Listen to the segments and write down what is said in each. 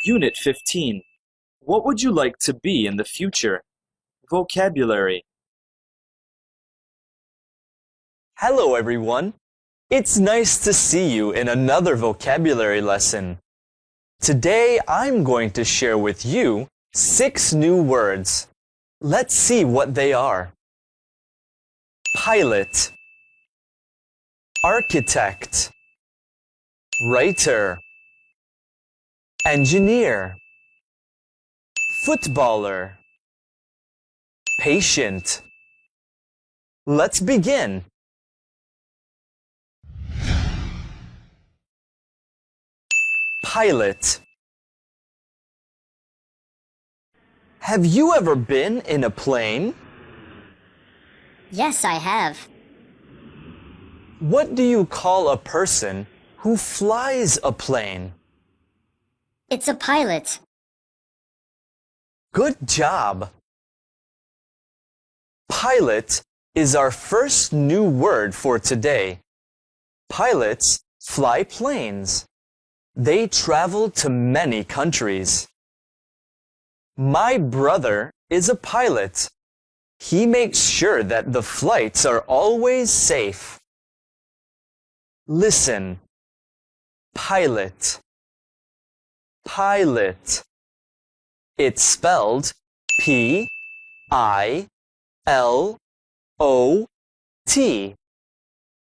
Unit 15. What would you like to be in the future? Vocabulary. Hello everyone. It's nice to see you in another vocabulary lesson. Today I'm going to share with you 6 new words. Let's see what they are. Pilot, architect, writer, engineer, footballer, patient. Let's begin. Pilot. Have you ever been in a plane? Yes, I have. What do you call a person who flies a plane? It's a pilot. Good job! Pilot is our first new word for today. Pilots fly planes. They travel to many countries. My brother is a pilot. He makes sure that the flights are always safe. Listen. Pilot. Pilot. It's spelled P-I-L-O-T.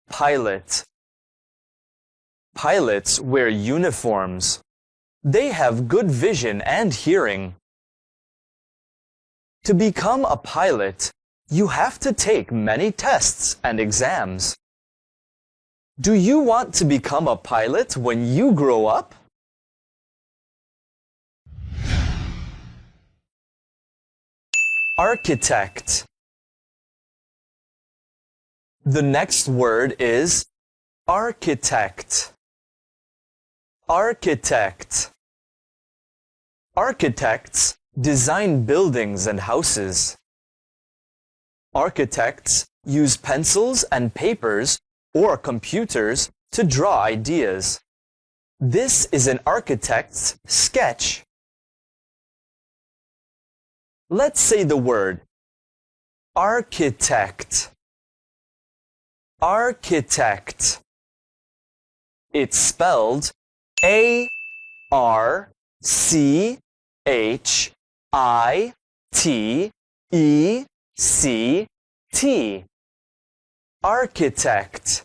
Pilot. Pilots wear uniforms. They have good vision and hearing. To become a pilot, you have to take many tests and exams. Do you want to become a pilot when you grow up? Architect. The next word is architect. Architect. Architects design buildings and houses. Architects use pencils and papers or computers to draw ideas. This is an architect's sketch. Let's say the word architect. Architect. It's spelled A-R-C-H-I-T-E-C-T. Architect.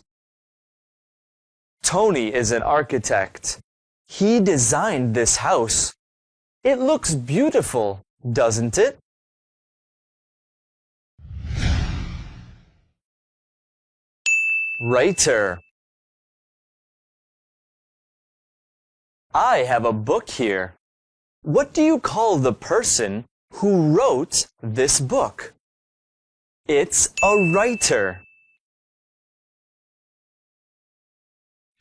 Tony is an architect. He designed this house. It looks beautiful, doesn't it? Writer. I have a book here. What do you call the person who wrote this book? It's a writer.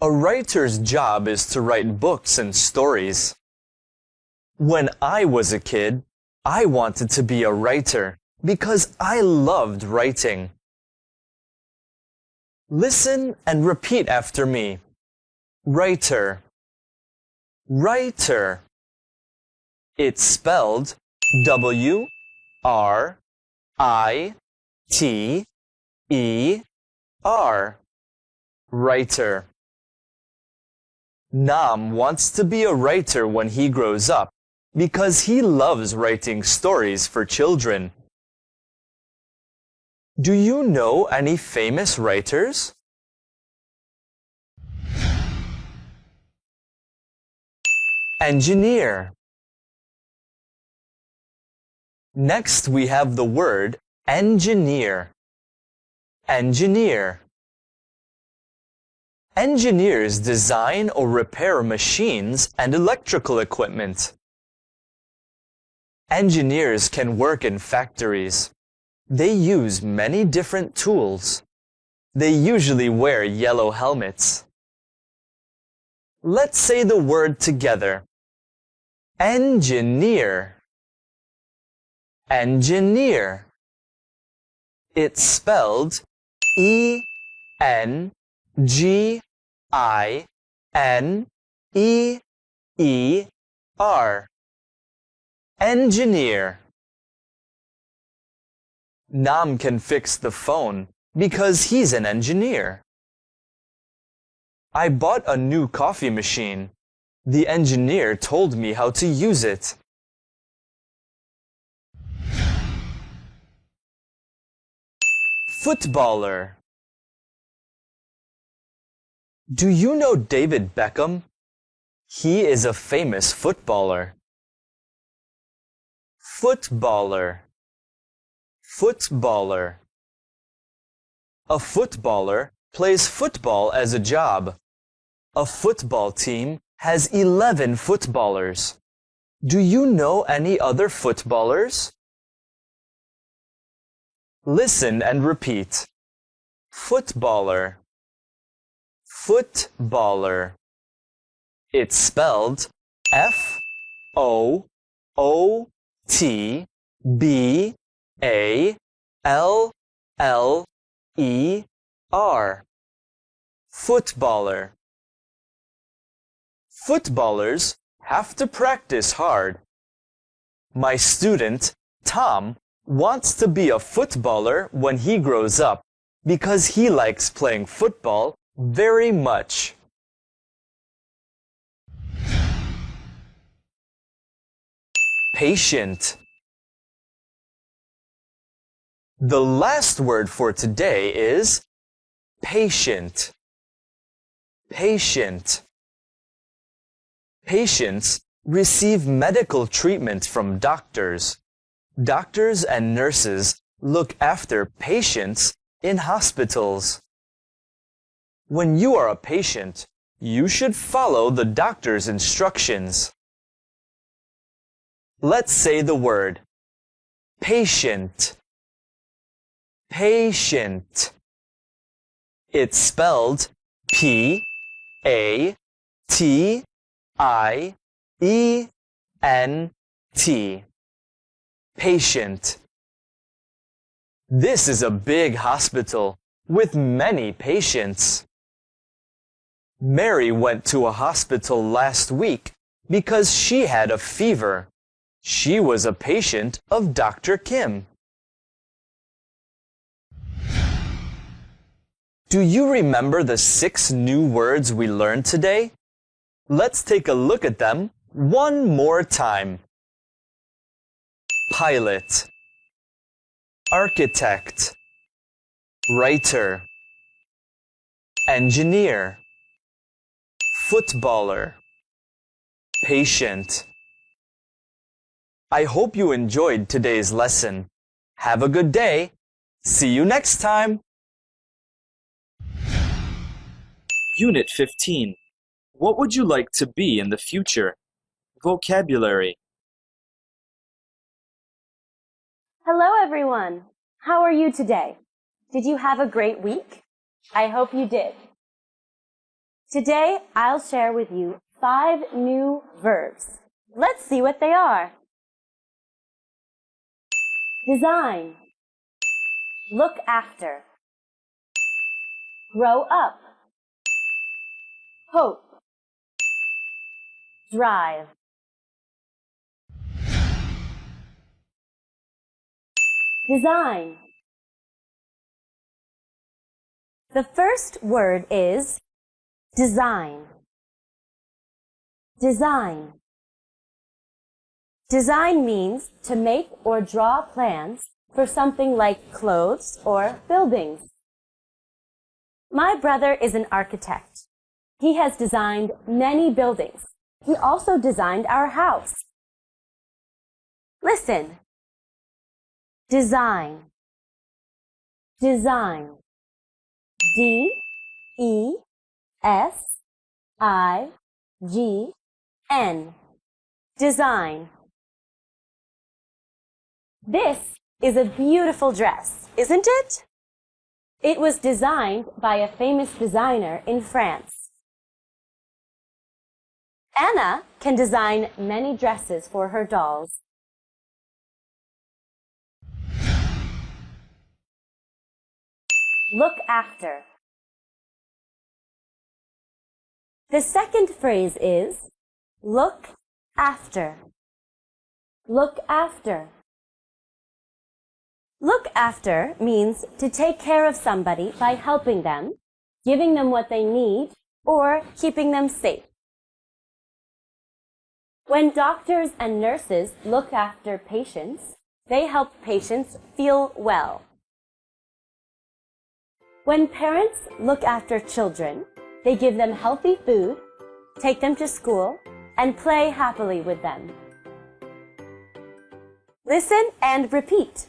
A writer's job is to write books and stories. When I was a kid, I wanted to be a writer because I loved writing. Listen and repeat after me. Writer. Writer. It's spelled W-R-I-T-E-R. Writer. Nam wants to be a writer when he grows up because he loves writing stories for children. Do you know any famous writers? Engineer. Next we have the word engineer. Engineer. Engineers design or repair machines and electrical equipment. Engineers can work in factories. They use many different tools. They usually wear yellow helmets. Let's say the word together. Engineer. Engineer. It's spelled E-N-G-I-N-E-E-R. N G I N E E R. Engineer. Nam can fix the phone because he's an engineer. I bought a new coffee machine. The engineer told me how to use it. Footballer. Do you know David Beckham? He is a famous footballer. Footballer. Footballer. A footballer plays football as a job. A football team has 11 footballers. Do you know any other footballers? Listen and repeat. Footballer. Footballer. It's spelled Footballer. Footballer. Footballers have to practice hard. My student, Tom, wants to be a footballer when he grows up because he likes playing football very much. Patient. The last word for today is patient. Patient. Patients receive medical treatment from doctors. Doctors and nurses look after patients in hospitals. When you are a patient, you should follow the doctor's instructions. Let's say the word patient. Patient. It's spelled P-A-T-I-E-N-T. Patient. This is a big hospital with many patients. Mary went to a hospital last week because she had a fever. She was a patient of Dr. Kim. Do you remember the 6 new words we learned today? Let's take a look at them one more time. Pilot, architect, writer, engineer, footballer, patient. I hope you enjoyed today's lesson. Have a good day. See you next time. Unit 15. What would you like to be in the future? Vocabulary. Hello, everyone. How are you today? Did you have a great week? I hope you did. Today, I'll share with you 5 new verbs. Let's see what they are. Design. Look after. Grow up. Hope. Drive. Design. The first word is design. Design. Design means to make or draw plans for something like clothes or buildings. My brother is an architect. He has designed many buildings. He also designed our house. Listen. Design. Design. D-E-S-I-G-N. Design. This is a beautiful dress, isn't it? It was designed by a famous designer in France. Anna can design many dresses for her dolls. Look after. The second phrase is look after. Look after. Look after means to take care of somebody by helping them, giving them what they need, or keeping them safe. When doctors and nurses look after patients, they help patients feel well. When parents look after children, they give them healthy food, take them to school, and play happily with them. Listen and repeat.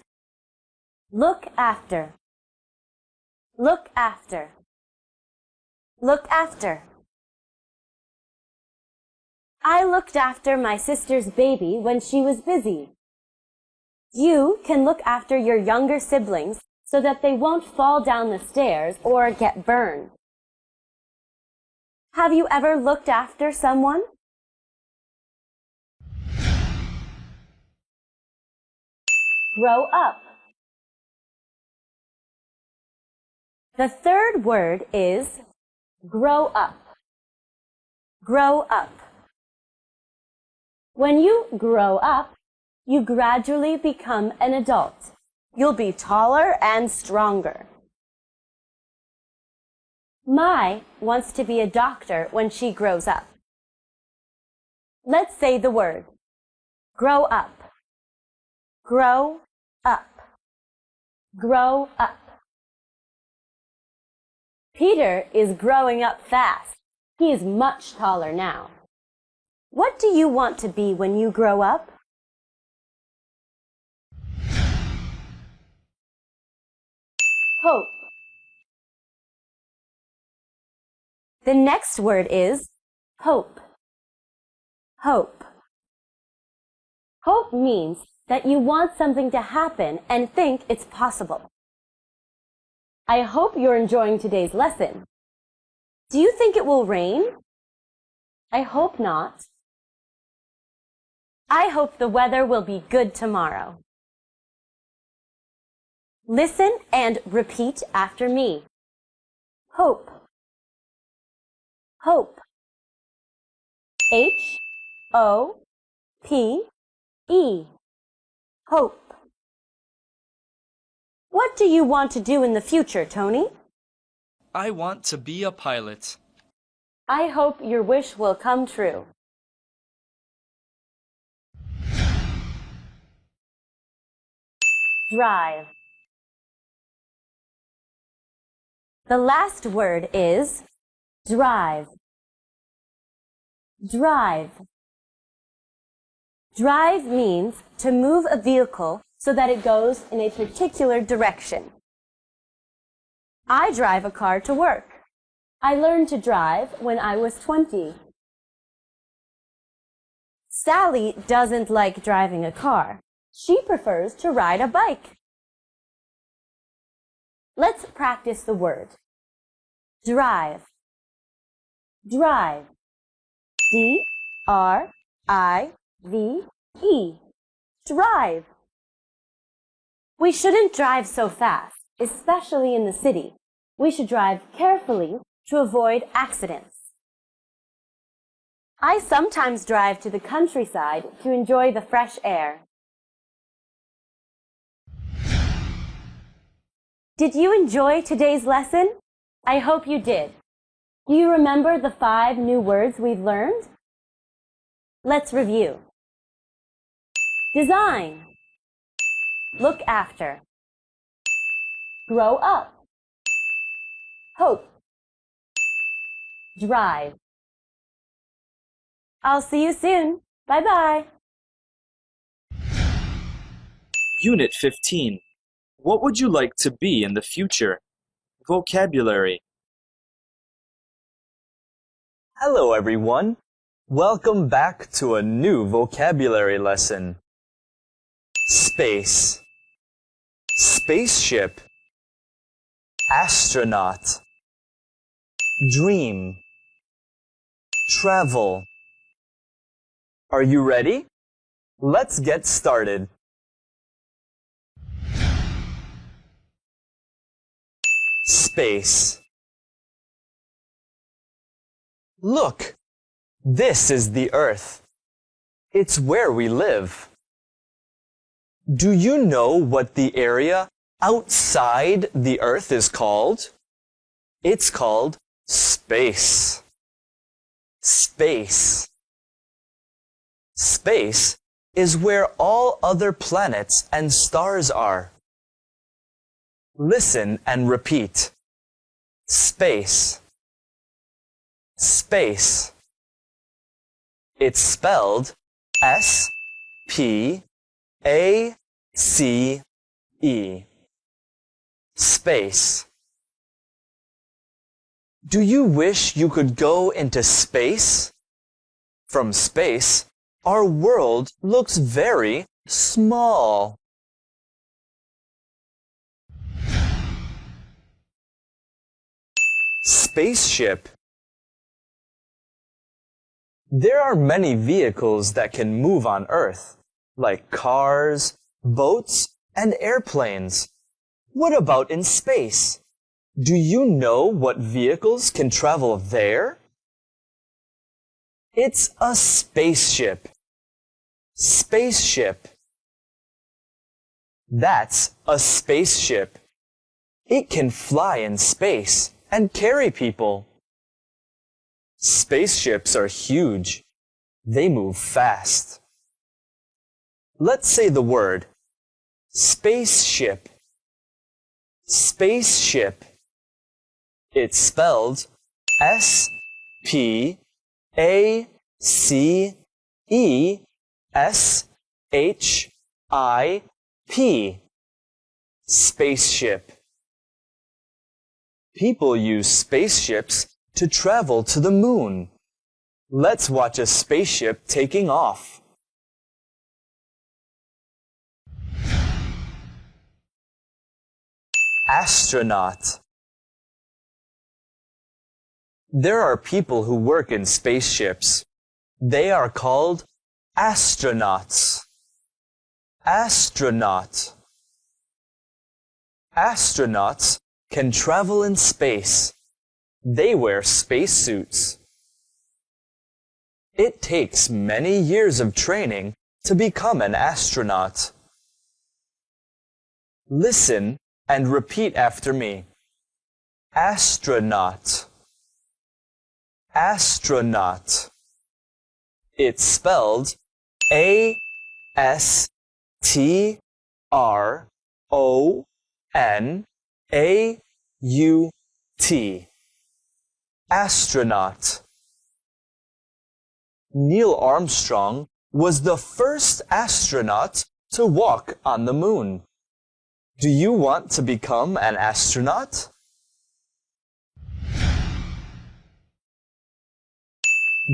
Look after. Look after. Look after. I looked after my sister's baby when she was busy. You can look after your younger siblings so that they won't fall down the stairs or get burned. Have you ever looked after someone? Grow up. The third word is grow up. Grow up. When you grow up, you gradually become an adult. You'll be taller and stronger. Mai wants to be a doctor when she grows up. Let's say the word. Grow up. Grow up. Grow up. Peter is growing up fast. He is much taller now. What do you want to be when you grow up? Hope. The next word is hope. Hope. Hope means that you want something to happen and think it's possible. I hope you're enjoying today's lesson. Do you think it will rain? I hope not. I hope the weather will be good tomorrow. Listen and repeat after me. Hope. Hope. H-O-P-E. Hope. What do you want to do in the future, Tony? I want to be a pilot. I hope your wish will come true. Drive. The last word is drive. Drive. Drive means to move a vehicle so that it goes in a particular direction. I drive a car to work. I learned to drive when I was 20. Sally doesn't like driving a car. She prefers to ride a bike. Let's practice the word. Drive. Drive. D-R-I-V-E. Drive. We shouldn't drive so fast, especially in the city. We should drive carefully to avoid accidents. I sometimes drive to the countryside to enjoy the fresh air. Did you enjoy today's lesson? I hope you did. Do you remember the 5 new words we've learned? Let's review. Design. Look after. Grow up. Hope. Drive. I'll see you soon. Bye-bye. Unit 15. What would you like to be in the future? Vocabulary. Hello everyone. Welcome back to a new vocabulary lesson. Space. Spaceship. Astronaut. Dream. Travel. Are you ready? Let's get started. Space. Look, this is the Earth. It's where we live. Do you know what the area outside the Earth is called? It's called space. Space. Space is where all other planets and stars are. Listen and repeat. Space. Space. It's spelled S-P-A-C-E. Space. Do you wish you could go into space? From space, our world looks very small. Spaceship. There are many vehicles that can move on Earth, like cars, boats, and airplanes. What about in space? Do you know what vehicles can travel there? It's a spaceship. Spaceship. That's a spaceship. It can fly in space and carry people. Spaceships are huge. They move fast. Let's say the word spaceship. Spaceship. It's spelled S-P-A-C-E-S-H-I-P. Spaceship. People use spaceships to travel to the moon. Let's watch a spaceship taking off. Astronaut. There are people who work in spaceships. They are called astronauts. Astronaut. Astronauts can travel in space. They wear spacesuits. It takes many years of training to become an astronaut. Listen and repeat after me. Astronaut. Astronaut. It's spelled A-S-T-R-O-N-A-U-T. Astronaut. Neil Armstrong was the first astronaut to walk on the moon. Do you want to become an astronaut?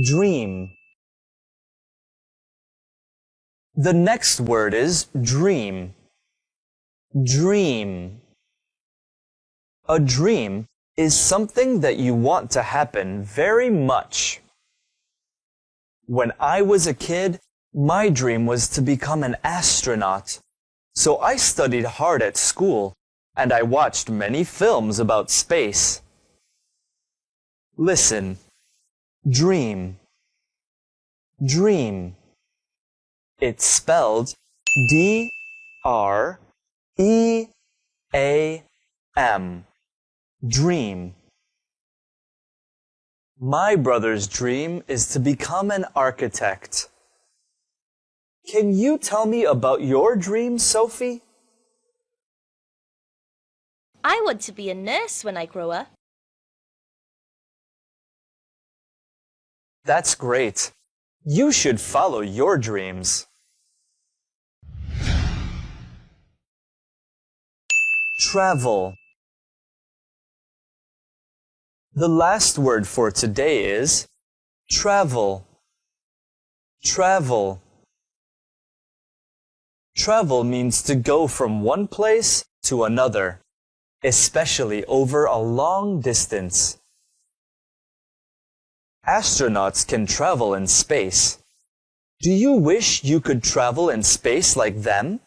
Dream. The next word is dream. Dream. A dream is something that you want to happen very much. When I was a kid, my dream was to become an astronaut. So I studied hard at school, and I watched many films about space. Listen. Dream. Dream. It's spelled D-R-E-A-M. Dream. My brother's dream is to become an architect. Can you tell me about your dream, Sophie? I want to be a nurse when I grow up. That's great. You should follow your dreams. Travel. The last word for today is travel. Travel. Travel means to go from one place to another, especially over a long distance. Astronauts can travel in space. Do you wish you could travel in space like them?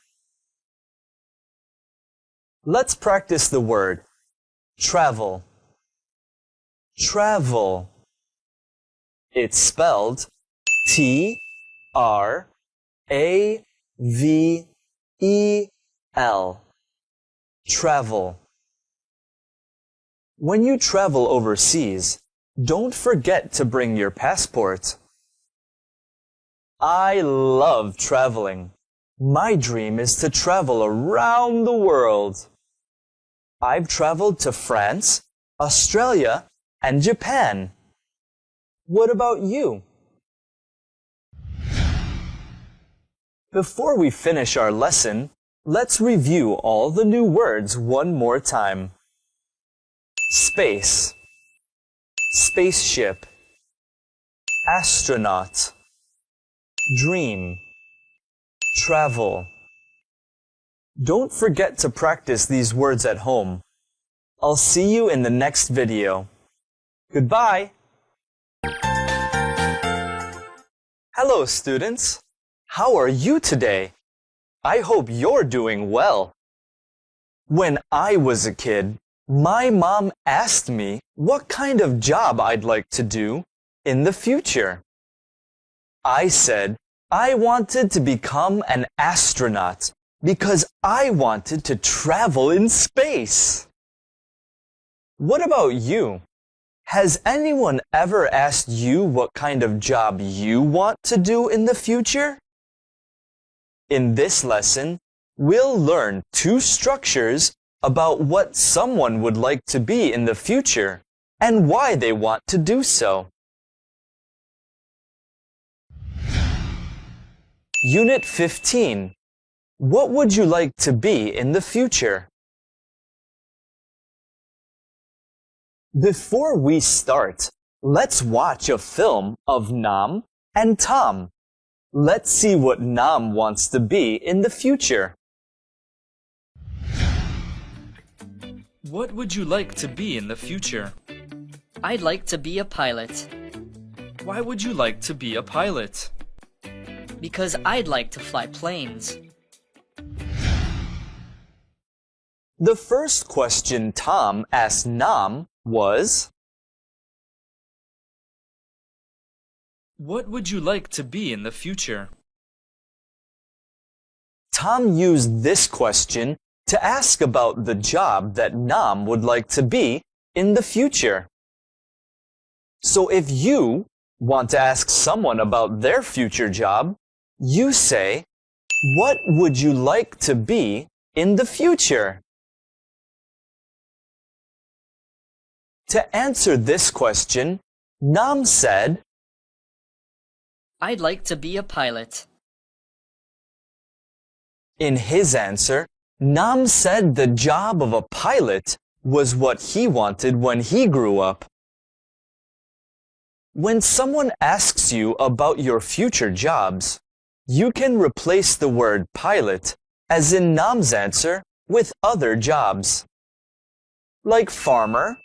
Let's practice the word travel. Travel. It's spelled Travel. Travel. When you travel overseas, don't forget to bring your passport. I love traveling. My dream is to travel around the world. I've traveled to France, Australia, and Japan. What about you? Before we finish our lesson, let's review all the new words one more time. Space, spaceship, astronaut, dream, travel. Don't forget to practice these words at home. I'll see you in the next video. Goodbye! Hello, students! How are you today? I hope you're doing well. When I was a kid, my mom asked me what kind of job I'd like to do in the future. I said I wanted to become an astronaut because I wanted to travel in space. What about you? Has anyone ever asked you what kind of job you want to do in the future? In this lesson, we'll learn two structures about what someone would like to be in the future and why they want to do so. Unit 15. What would you like to be in the future? Before we start, let's watch a film of Nam and Tom. Let's see what Nam wants to be in the future. What would you like to be in the future? I'd like to be a pilot Why would you like to be a pilot? because I'd like to fly planes. The first question Tom asked Nam was, What would you like to be in the future? Tom used this question to ask about the job that Nam would like to be in the future. So if you want to ask someone about their future job, you say, what would you like to be in the future? To answer this question, Nam said, I'd like to be a pilot. in his answer, Nam said the job of a pilot was what he wanted when he grew up. When someone asks you about your future jobs, you can replace the word pilot, as in Nam's answer, with other jobs, like farmer,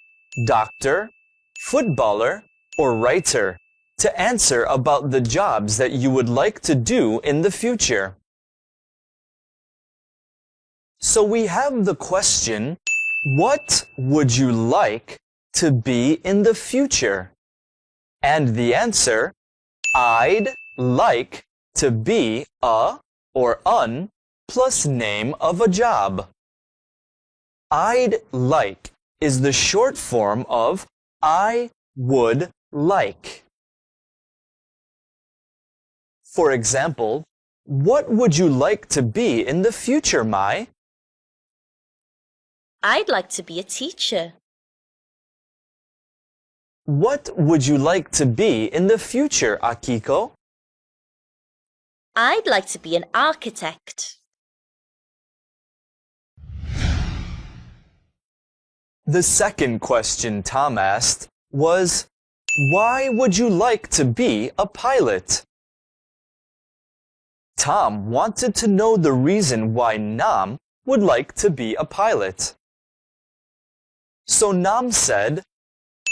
doctor, footballer, or writer, to answer about the jobs that you would like to do in the future. So we have the question, what would you like to be in the future? And the answer, I'd like to be a or un plus name of a job. I'd like is the short form of I would like. For example, what would you like to be in the future, Mai? I'd like to be a teacher. What would you like to be in the future, Akiko? I'd like to be an architect. The second question Tom asked was, why would you like to be a pilot? Tom wanted to know the reason why Nam would like to be a pilot. So Nam said,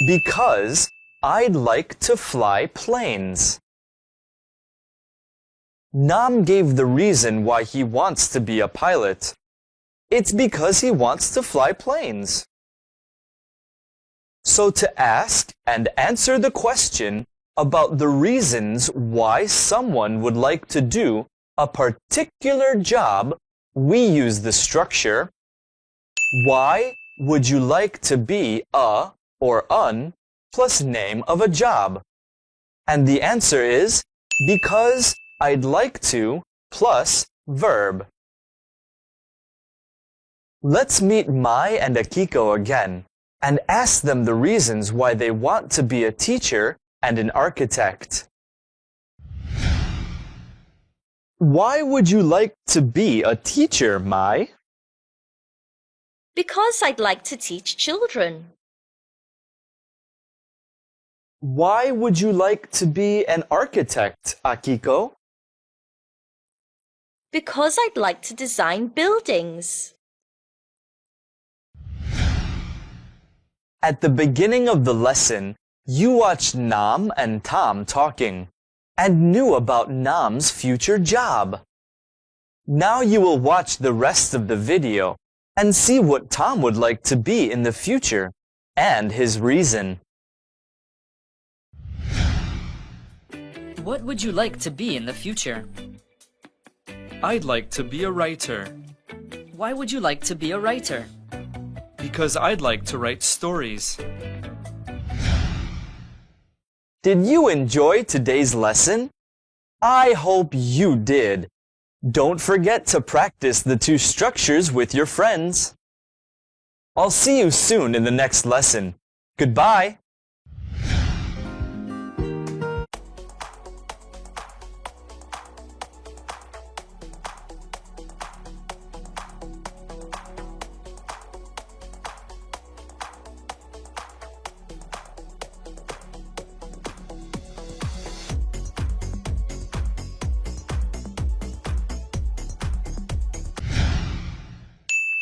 because I'd like to fly planes. Nam gave the reason why he wants to be a pilot. It's because he wants to fly planes. So to ask and answer the question, about the reasons why someone would like to do a particular job, we use the structure, why would you like to be a or an plus name of a job? And the answer is because I'd like to plus verb. Let's meet Mai and Akiko again and ask them the reasons why they want to be a teacher and an architect. Why would you like to be a teacher, Mai? Because I'd like to teach children. Why would you like to be an architect, Akiko? Because I'd like to design buildings. At the beginning of the lesson, you watched Nam and Tom talking and knew about Nam's future job. Now you will watch the rest of the video and see what Tom would like to be in the future and his reason. What would you like to be in the future? I'd like to be a writer Why would you like to be a writer? because I'd like to write stories. Did you enjoy today's lesson? I hope you did. Don't forget to practice the two structures with your friends. I'll see you soon in the next lesson. Goodbye.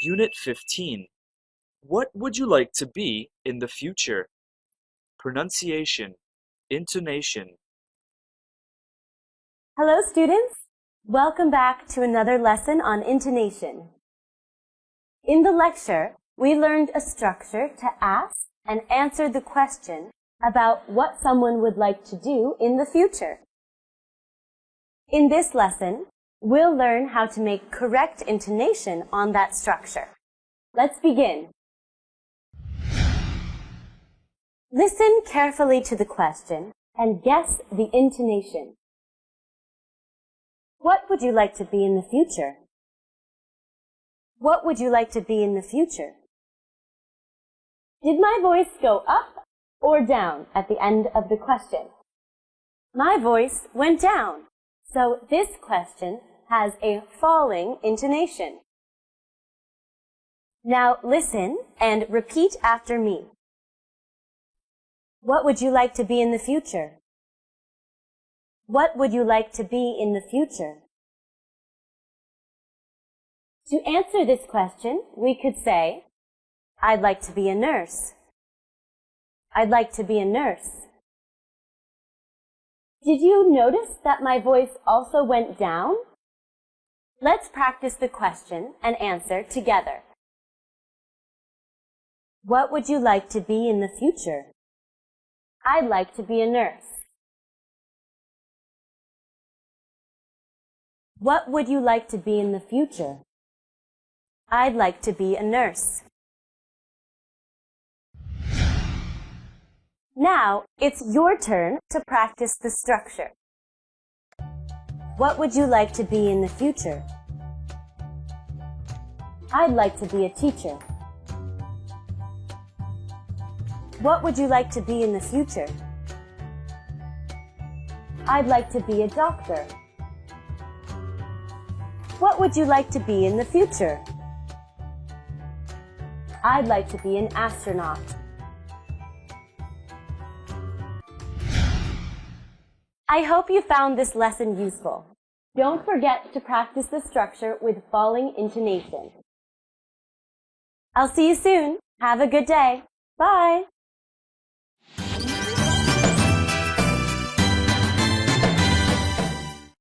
Unit 15. What would you like to be in the future? Pronunciation, intonation. Hello, students. Welcome back to another lesson on intonation. In the lecture, we learned a structure to ask and answer the question about what someone would like to do in the future. In this lesson, we'll learn how to make correct intonation on that structure. Let's begin. Listen carefully to the question and guess the intonation. What would you like to be in the future? What would you like to be in the future? Did my voice go up or down at the end of the question? My voice went down, so this question has a falling intonation. Now listen and repeat after me. What would you like to be in the future? What would you like to be in the future? To answer this question, we could say, I'd like to be a nurse. I'd like to be a nurse. Did you notice that my voice also went down? Let's practice the question and answer together. What would you like to be in the future? I'd like to be a nurse. What would you like to be in the future? I'd like to be a nurse. Now, it's your turn to practice the structure. What would you like to be in the future? I'd like to be a teacher. What would you like to be in the future? I'd like to be a doctor. What would you like to be in the future? I'd like to be an astronaut. I hope you found this lesson useful. Don't forget to practice the structure with falling intonation. I'll see you soon. Have a good day. Bye.